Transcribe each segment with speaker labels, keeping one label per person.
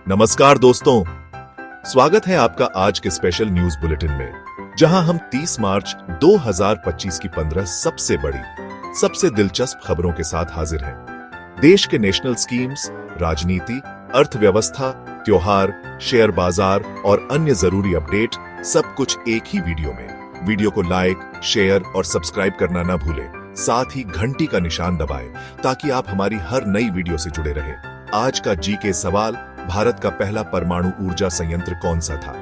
Speaker 1: नमस्कार दोस्तों, स्वागत है आपका आज के स्पेशल न्यूज बुलेटिन में, जहां हम 30 मार्च 2025 की 15 सबसे बड़ी, सबसे दिलचस्प खबरों के साथ हाजिर हैं। देश के नेशनल स्कीम्स, राजनीति, अर्थव्यवस्था, त्योहार, शेयर बाजार और अन्य जरूरी अपडेट, सब कुछ एक ही वीडियो में। वीडियो को लाइक, शेयर और सब्सक्राइब करना न भूलें। साथ ही घंटी का निशान दबाएं ताकि आप हमारी हर नई वीडियो से जुड़े रहें। आज का जीके सवाल, भारत का पहला परमाणु ऊर्जा संयंत्र कौन सा था?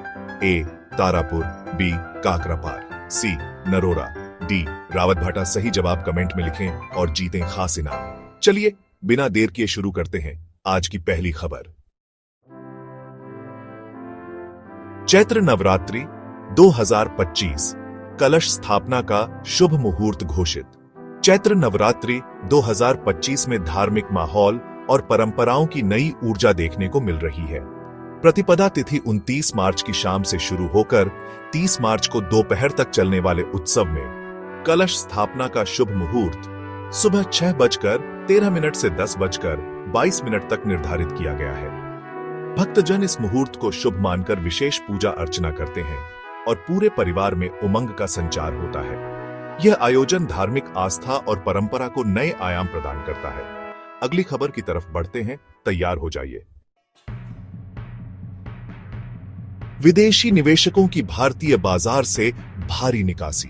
Speaker 1: ए. तारापुर, बी. काकरापार, सी. नरोरा, डी. रावतभाटा। सही जवाब कमेंट में लिखें और जीतें खास इनाम। चलिए बिना देर किए शुरू करते हैं आज की पहली खबर। चैत्र नवरात्रि 2025 कलश स्थापना का शुभ मुहूर्त घोषित। चैत्र नवरात्रि 2025 में धार्मिक माहौल और परंपराओं की नई ऊर्जा देखने को मिल रही है। प्रतिपदा तिथि 29 मार्च की शाम से शुरू होकर 30 मार्च को दोपहर तक चलने वाले उत्सव में कलश स्थापना का शुभ मुहूर्त सुबह 6:13 से 10:22 तक निर्धारित किया गया है। भक्तजन इस मुहूर्त को शुभ मानकर विशेष पूजा अर्चना करते हैं और पूरे परिवार में उमंग का संचार होता है। यह आयोजन धार्मिक आस्था और परंपरा को नए आयाम प्रदान करता है। अगली खबर की तरफ बढ़ते हैं, तैयार हो जाइए। विदेशी निवेशकों की भारतीय बाजार से भारी निकासी।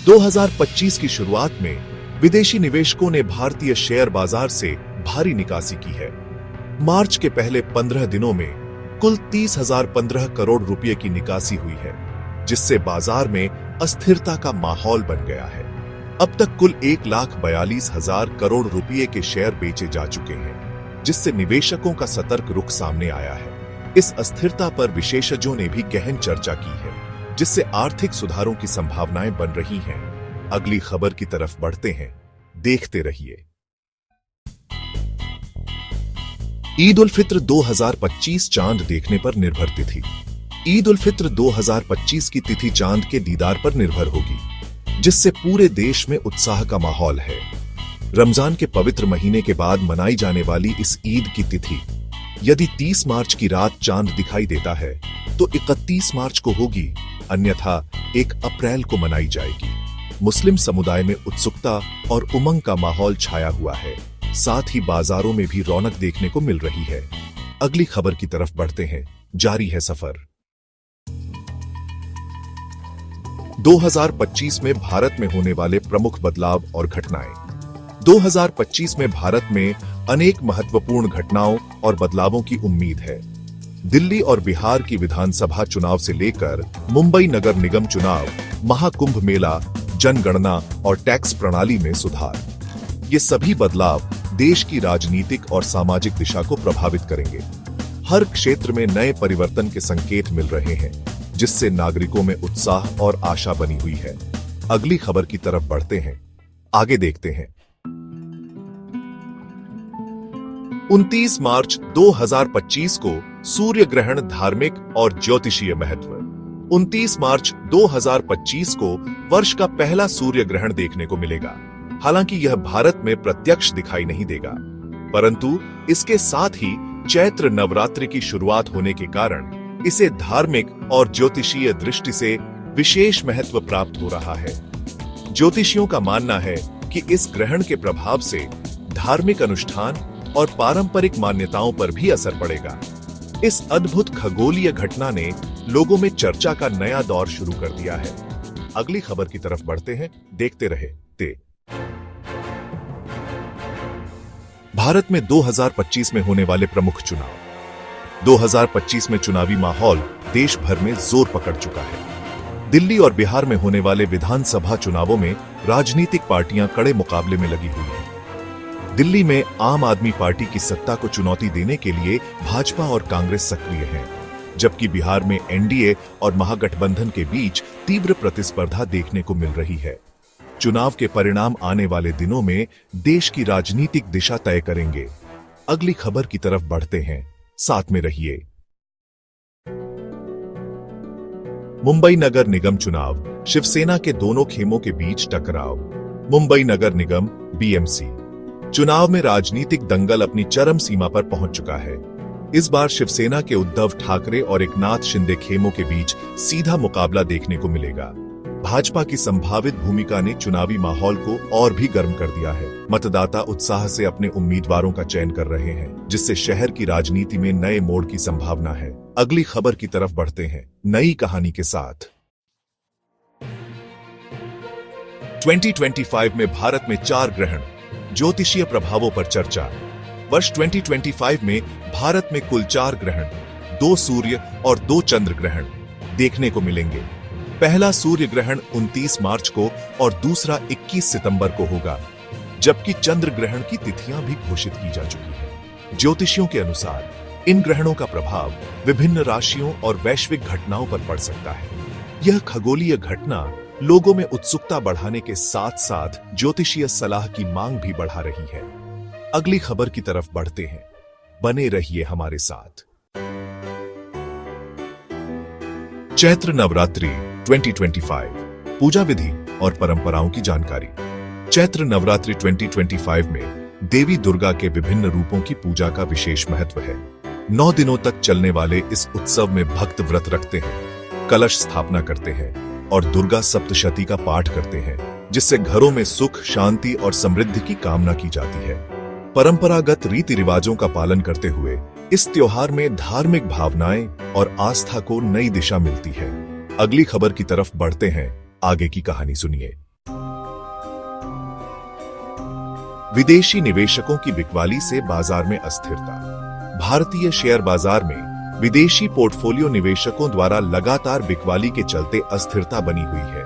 Speaker 1: 2025 की शुरुआत में विदेशी निवेशकों ने भारतीय शेयर बाजार से भारी निकासी की है। मार्च के पहले 15 दिनों में कुल 30,015 करोड़ रुपए की निकासी हुई है, जिससे बाजार में अस्थिरता का माहौल बन गया है। अब तक कुल 1,42,000 करोड़ रुपए के शेयर बेचे जा चुके हैं, जिससे निवेशकों का सतर्क रुख सामने आया है। इस अस्थिरता पर विशेषज्ञों ने भी गहन चर्चा की है, जिससे आर्थिक सुधारों की संभावनाएं बन रही हैं। अगली खबर की तरफ बढ़ते हैं, देखते रहिए। ईद उल फित्र 2025 चांद देखने पर निर्भर तिथि। ईद उल फित्र 2025 की तिथि चांद के दीदार पर निर्भर होगी, जिससे पूरे देश में उत्साह का माहौल है। रमजान के पवित्र महीने के बाद मनाई जाने वाली इस ईद की तिथि यदि 30 मार्च की रात चांद दिखाई देता है तो 31 मार्च को होगी, अन्यथा 1 अप्रैल को मनाई जाएगी। मुस्लिम समुदाय में उत्सुकता और उमंग का माहौल छाया हुआ है। साथ ही बाजारों में भी रौनक देखने को मिल रही है। अगली खबर की तरफ बढ़ते हैं, जारी है सफर। 2025 में भारत में होने वाले प्रमुख बदलाव और घटनाएं। 2025 में भारत में अनेक महत्वपूर्ण घटनाओं और बदलावों की उम्मीद है। दिल्ली और बिहार की विधानसभा चुनाव से लेकर मुंबई नगर निगम चुनाव, महाकुंभ मेला, जनगणना और टैक्स प्रणाली में सुधार, ये सभी बदलाव देश की राजनीतिक और सामाजिक दिशा को प्रभावित करेंगे। हर क्षेत्र में नए परिवर्तन के संकेत मिल रहे हैं, जिससे नागरिकों में उत्साह और आशा बनी हुई है। अगली खबर की तरफ बढ़ते हैं, आगे देखते हैं। 29 मार्च 2025 को सूर्य ग्रहण, धार्मिक और ज्योतिषीय महत्व। 29 मार्च 2025 को वर्ष का पहला सूर्य ग्रहण देखने को मिलेगा। हालांकि यह भारत में प्रत्यक्ष दिखाई नहीं देगा, परंतु इसके साथ ही चैत्र नवरात्रि की शुरुआत होने के कारण इसे धार्मिक और ज्योतिषीय दृष्टि से विशेष महत्व प्राप्त हो रहा है। ज्योतिषियों का मानना है कि इस ग्रहण के प्रभाव से धार्मिक अनुष्ठान और पारंपरिक मान्यताओं पर भी असर पड़ेगा। इस अद्भुत खगोलीय घटना ने लोगों में चर्चा का नया दौर शुरू कर दिया है। अगली खबर की तरफ बढ़ते हैं, देखते रहे। भारत में 2025 में होने वाले प्रमुख चुनाव। 2025 में चुनावी माहौल देश भर में जोर पकड़ चुका है। दिल्ली और बिहार में होने वाले विधानसभा चुनावों में राजनीतिक पार्टियां कड़े मुकाबले में लगी हुई हैं। दिल्ली में आम आदमी पार्टी की सत्ता को चुनौती देने के लिए भाजपा और कांग्रेस सक्रिय हैं, जबकि बिहार में एनडीए और महागठबंधन के बीच तीव्र प्रतिस्पर्धा देखने को मिल रही है। चुनाव के परिणाम आने वाले दिनों में देश की राजनीतिक दिशा तय करेंगे। अगली खबर की तरफ बढ़ते हैं, साथ में रहिए। मुंबई नगर निगम चुनाव, शिवसेना के दोनों खेमों के बीच टकराव। मुंबई नगर निगम बीएमसी चुनाव में राजनीतिक दंगल अपनी चरम सीमा पर पहुंच चुका है। इस बार शिवसेना के उद्धव ठाकरे और एकनाथ शिंदे खेमों के बीच सीधा मुकाबला देखने को मिलेगा। भाजपा की संभावित भूमिका ने चुनावी माहौल को और भी गर्म कर दिया है। मतदाता उत्साह से अपने उम्मीदवारों का चयन कर रहे हैं, जिससे शहर की राजनीति में नए मोड़ की संभावना है। अगली खबर की तरफ बढ़ते हैं नई कहानी के साथ। 2025 में भारत में 4 ग्रहण, ज्योतिषीय प्रभावों पर चर्चा। वर्ष 2025 में भारत में कुल 4 ग्रहण, 2 सूर्य और 2 चंद्र ग्रहण देखने को मिलेंगे। पहला सूर्य ग्रहण 29 मार्च को और दूसरा 21 सितंबर को होगा, जबकि चंद्र ग्रहण की तिथियां भी घोषित की जा चुकी है। ज्योतिषियों के अनुसार इन ग्रहणों का प्रभाव विभिन्न राशियों और वैश्विक घटनाओं पर पड़ सकता है। यह खगोलीय घटना लोगों में उत्सुकता बढ़ाने के साथ साथ ज्योतिषीय सलाह की मांग भी बढ़ा रही है। अगली खबर की तरफ बढ़ते हैं, बने रहिए हमारे साथ। चैत्र नवरात्रि 2025 पूजा विधि और परंपराओं की जानकारी। चैत्र नवरात्रि 2025 में देवी दुर्गा के विभिन्न रूपों की पूजा का विशेष महत्व है। 9 दिनों तक चलने वाले इस उत्सव में भक्त व्रत रखते हैं, कलश स्थापना करते हैं और दुर्गा सप्तशती का पाठ करते हैं, जिससे घरों में सुख, शांति और समृद्धि की कामना की जाती है। परंपरागत रीति रिवाजों का पालन करते हुए इस त्योहार में धार्मिक भावनाएं और आस्था को नई दिशा मिलती है। अगली खबर की तरफ बढ़ते हैं, आगे की कहानी सुनिए। विदेशी निवेशकों की बिकवाली से बाजार में अस्थिरता। भारतीय शेयर बाजार में विदेशी पोर्टफोलियो निवेशकों द्वारा लगातार बिकवाली के चलते अस्थिरता बनी हुई है।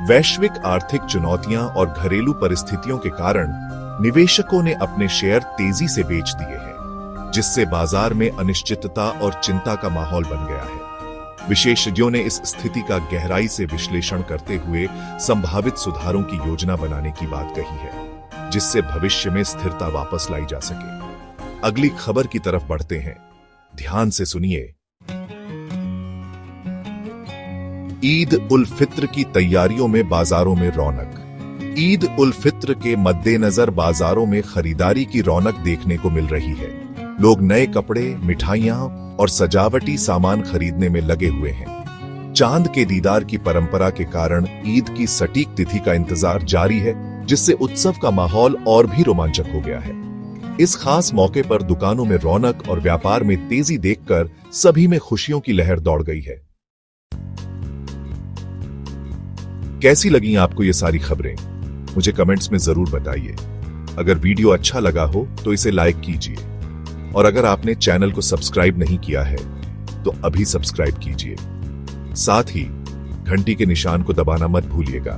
Speaker 1: वैश्विक आर्थिक चुनौतियां और घरेलू परिस्थितियों के कारण निवेशकों ने अपने शेयर तेजी से बेच दिए हैं, जिससे बाजार में अनिश्चितता और चिंता का माहौल बन गया है। विशेषज्ञों ने इस स्थिति का गहराई से विश्लेषण करते हुए संभावित सुधारों की योजना बनाने की बात कही है, जिससे भविष्य में स्थिरता वापस लाई जा सके। अगली खबर की तरफ बढ़ते हैं, ध्यान से सुनिए। ईद उल फित्र की तैयारियों में बाजारों में रौनक। ईद उल फित्र के मद्देनजर बाजारों में खरीदारी की रौनक देखने को मिल रही है। लोग नए कपड़े, मिठाइयां और सजावटी सामान खरीदने में लगे हुए हैं। चांद के दीदार की परंपरा के कारण ईद की सटीक तिथि का इंतजार जारी है, जिससे उत्सव का माहौल और भी रोमांचक हो गया है। इस खास मौके पर दुकानों में रौनक और व्यापार में तेजी देखकर सभी में खुशियों की लहर दौड़ गई है। कैसी लगी आपको ये सारी खबरें? मुझे कमेंट्स में जरूर बताइए। अगर वीडियो अच्छा लगा हो तो इसे लाइक कीजिए, और अगर आपने चैनल को सब्सक्राइब नहीं किया है तो अभी सब्सक्राइब कीजिए। साथ ही घंटी के निशान को दबाना मत भूलिएगा,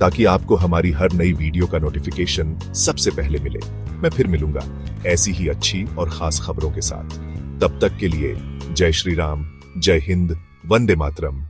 Speaker 1: ताकि आपको हमारी हर नई वीडियो का नोटिफिकेशन सबसे पहले मिले। मैं फिर मिलूंगा ऐसी ही अच्छी और खास खबरों के साथ। तब तक के लिए जय श्री राम, जय हिंद, वंदे मातरम।